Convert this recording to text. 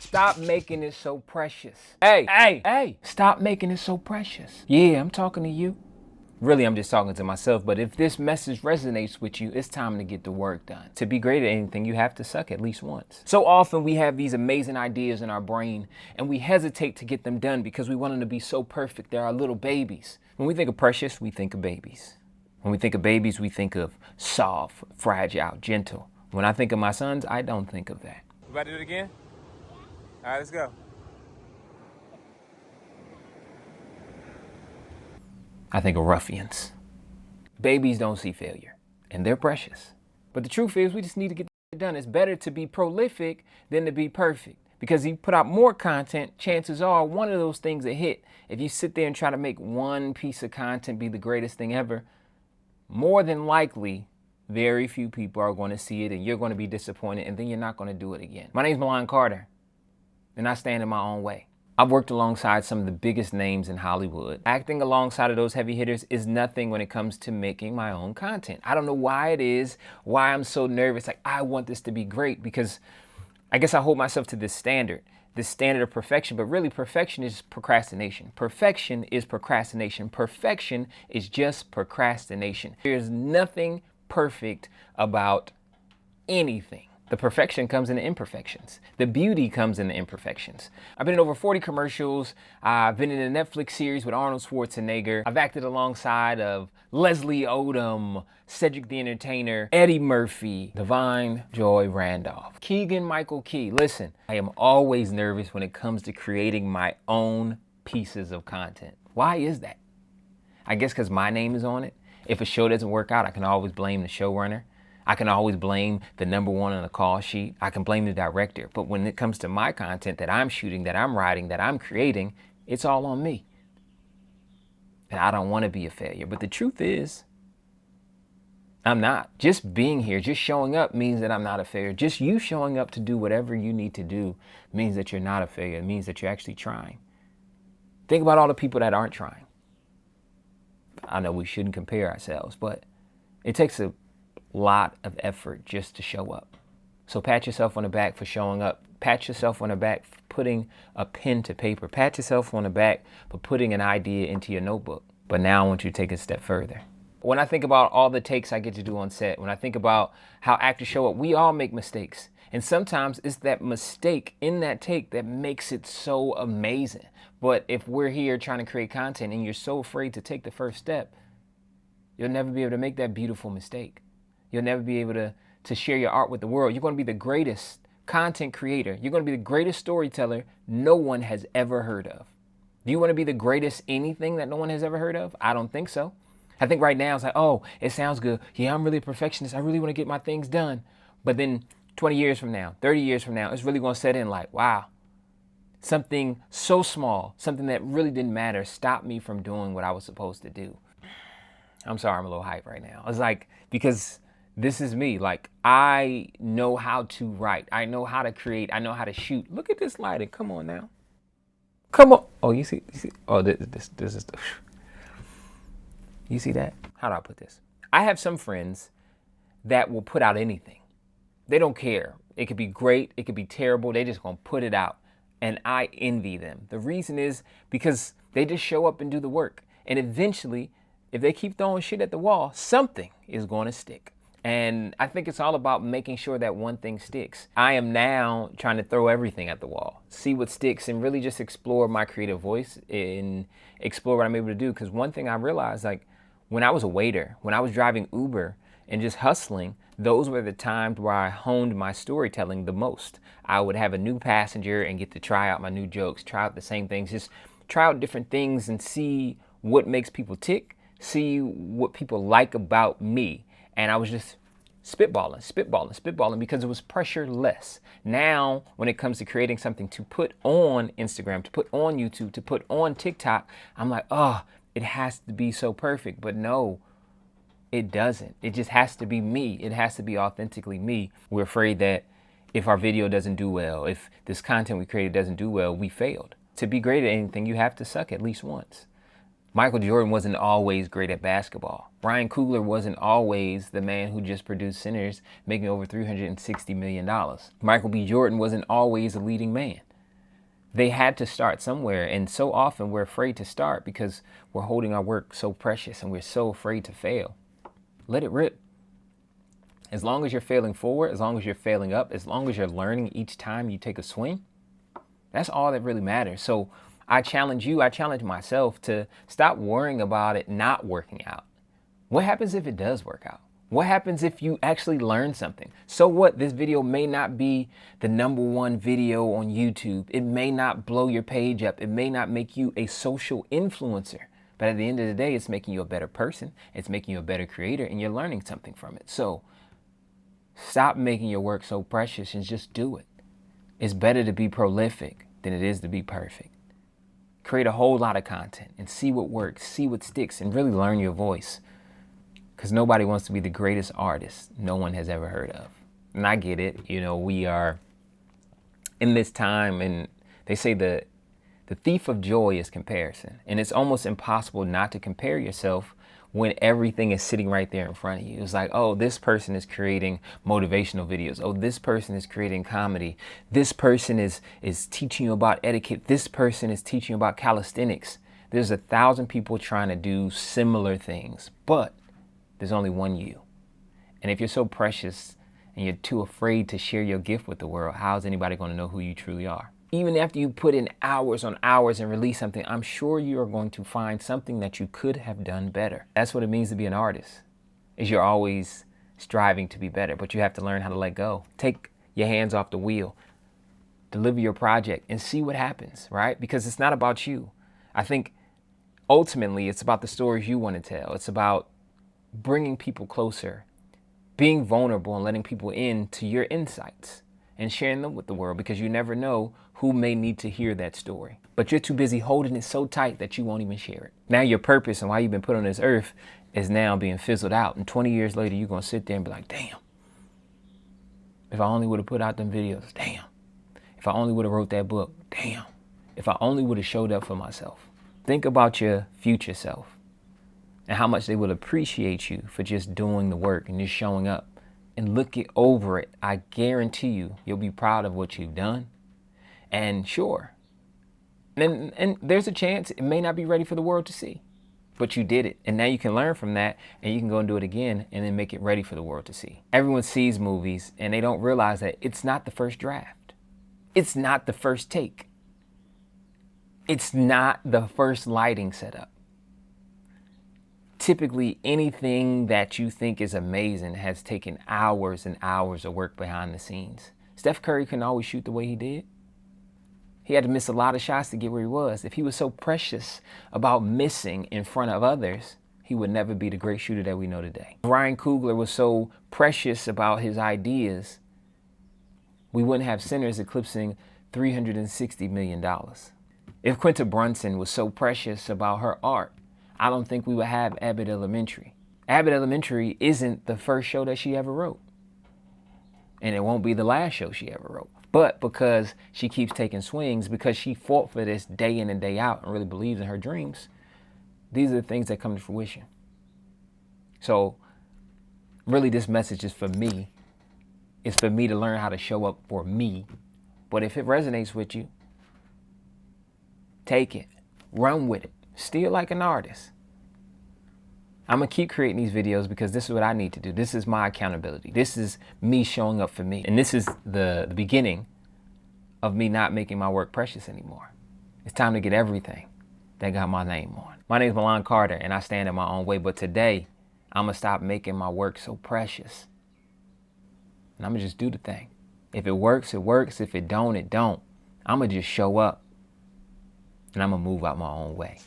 Stop making it so precious. Hey, stop making it so precious. Yeah, I'm talking to you. Really, I'm just talking to myself, but if this message resonates with you, it's time to get the work done. To be great at anything, you have to suck at least once. So often we have these amazing ideas in our brain and we hesitate to get them done because we want them to be so perfect. They're our little babies. When we think of precious, we think of babies. When we think of babies, we think of soft, fragile, gentle. When I think of my sons, I don't think of that. We about to do it again? All right, let's go. I think of ruffians. Babies don't see failure, and they're precious. But the truth is, we just need to get it done. It's better to be prolific than to be perfect. Because if you put out more content, chances are one of those things will hit. If you sit there and try to make one piece of content be the greatest thing ever, more than likely, very few people are going to see it, and you're going to be disappointed, and then you're not going to do it again. My name's Milan, and I stand in my own way. I've worked alongside some of the biggest names in Hollywood. Acting alongside of those heavy hitters is nothing when it comes to making my own content. I don't know why it is, why I'm so nervous. Like, I want this to be great because I guess I hold myself to this standard of perfection, but really perfection is procrastination. Perfection is procrastination. Perfection is just procrastination. There's nothing perfect about anything. The perfection comes in the imperfections. The beauty comes in the imperfections. I've been in over 40 commercials. I've been in a Netflix series with Arnold Schwarzenegger. I've acted alongside of Leslie Odom, Cedric the Entertainer, Eddie Murphy, Divine Joy Randolph, Keegan-Michael Key. Listen, I am always nervous when it comes to creating my own pieces of content. Why is that? I guess because my name is on it. If a show doesn't work out, I can always blame the showrunner. I can always blame the number one on the call sheet. I can blame the director. But when it comes to my content that I'm shooting, that I'm writing, that I'm creating, it's all on me. And I don't want to be a failure. But the truth is, I'm not. Just being here, just showing up means that I'm not a failure. Just you showing up to do whatever you need to do means that you're not a failure. It means that you're actually trying. Think about all the people that aren't trying. I know we shouldn't compare ourselves, but it takes a lot of effort just to show up. So pat yourself on the back for showing up. Pat yourself on the back for putting a pen to paper. Pat yourself on the back for putting an idea into your notebook. But now I want you to take it a step further. When I think about all the takes I get to do on set, when I think about how actors show up, we all make mistakes. And sometimes it's that mistake in that take that makes it so amazing. But if we're here trying to create content and you're so afraid to take the first step, you'll never be able to make that beautiful mistake. You'll never be able to share your art with the world. You're going to be the greatest content creator. You're going to be the greatest storyteller no one has ever heard of. Do you want to be the greatest anything that no one has ever heard of? I don't think so. I think right now it's like, oh, it sounds good. Yeah, I'm really a perfectionist. I really want to get my things done. But then 20 years from now, 30 years from now, it's really going to set in like, wow, something so small, something that really didn't matter stopped me from doing what I was supposed to do. I'm sorry, I'm a little hyped right now. It's like, because this is me. Like, I know how to write. I know how to create. I know how to shoot. Look at this lighting. Come on now. Come on. Oh, you see? Oh, this is the... You see that? How do I put this? I have some friends that will put out anything. They don't care. It could be great. It could be terrible. They just gonna put it out. And I envy them. The reason is because they just show up and do the work. And eventually, if they keep throwing shit at the wall, something is going to stick. And I think it's all about making sure that one thing sticks. I am now trying to throw everything at the wall, see what sticks, and really just explore my creative voice and explore what I'm able to do. Because one thing I realized, like when I was a waiter, when I was driving Uber and just hustling, those were the times where I honed my storytelling the most. I would have a new passenger and get to try out my new jokes, try out the same things, just try out different things and see what makes people tick, see what people like about me. And I was just spitballing because it was pressureless. Now, when it comes to creating something to put on Instagram, to put on YouTube, to put on TikTok, I'm like, oh, it has to be so perfect. But no, it doesn't. It just has to be me. It has to be authentically me. We're afraid that if our video doesn't do well, if this content we created doesn't do well, we failed. To be great at anything, you have to suck at least once. Michael Jordan wasn't always great at basketball. Ryan Coogler wasn't always the man who just produced centers making over $360 million. Michael B. Jordan wasn't always a leading man. They had to start somewhere, and so often we're afraid to start because we're holding our work so precious and we're so afraid to fail. Let it rip. As long as you're failing forward, as long as you're failing up, as long as you're learning each time you take a swing, that's all that really matters. So I challenge you, I challenge myself to stop worrying about it not working out. What happens if it does work out? What happens if you actually learn something? So what? This video may not be the #1 video on YouTube. It may not blow your page up. It may not make you a social influencer. But at the end of the day, it's making you a better person. It's making you a better creator, and you're learning something from it. So stop making your work so precious and just do it. It's better to be prolific than it is to be perfect. Create a whole lot of content and see what works, see what sticks, and really learn your voice. Because nobody wants to be the greatest artist no one has ever heard of. And I get it. You know, we are in this time, and they say the thief of joy is comparison. And it's almost impossible not to compare yourself when everything is sitting right there in front of you. It's like, oh, this person is creating motivational videos. Oh, this person is creating comedy. This person is teaching you about etiquette. This person is teaching you about calisthenics. There's 1,000 people trying to do similar things, but there's only one you. And if you're so precious and you're too afraid to share your gift with the world, how is anybody going to know who you truly are? Even after you put in hours on hours and release something, I'm sure you are going to find something that you could have done better. That's what it means to be an artist, is you're always striving to be better, but you have to learn how to let go. Take your hands off the wheel, deliver your project, and see what happens, right? Because it's not about you. I think ultimately it's about the stories you want to tell. It's about bringing people closer, being vulnerable and letting people into your insights and sharing them with the world, because you never know who may need to hear that story. But you're too busy holding it so tight that you won't even share it. Now your purpose and why you've been put on this earth is now being fizzled out. And 20 years later, you're going to sit there and be like, damn, if I only would have put out them videos, damn. If I only would have wrote that book, damn. If I only would have showed up for myself. Think about your future self and how much they will appreciate you for just doing the work and just showing up. And look it over it. I guarantee you'll be proud of what you've done. And sure, and there's a chance it may not be ready for the world to see, but you did it. And now you can learn from that, and you can go and do it again and then make it ready for the world to see. Everyone sees movies and they don't realize that it's not the first draft. It's not the first take. It's not the first lighting setup. Typically, anything that you think is amazing has taken hours and hours of work behind the scenes. Steph Curry couldn't always shoot the way he did. He had to miss a lot of shots to get where he was. If he was so precious about missing in front of others, he would never be the great shooter that we know today. Ryan Coogler was so precious about his ideas, we wouldn't have centers eclipsing $360 million. If Quinta Brunson was so precious about her art, I don't think we would have Abbott Elementary. Abbott Elementary isn't the first show that she ever wrote. And it won't be the last show she ever wrote. But because she keeps taking swings, because she fought for this day in and day out and really believes in her dreams, these are the things that come to fruition. So really this message is for me. It's for me to learn how to show up for me. But if it resonates with you, take it, run with it, still like an artist. I'm gonna keep creating these videos because this is what I need to do. This is my accountability. This is me showing up for me. And this is the beginning of me not making my work precious anymore. It's time to get everything that got my name on. My name is Milan Carter and I stand in my own way, but today I'm gonna stop making my work so precious. And I'm gonna just do the thing. If it works, it works. If it don't, it don't. I'm gonna just show up and I'm gonna move out my own way.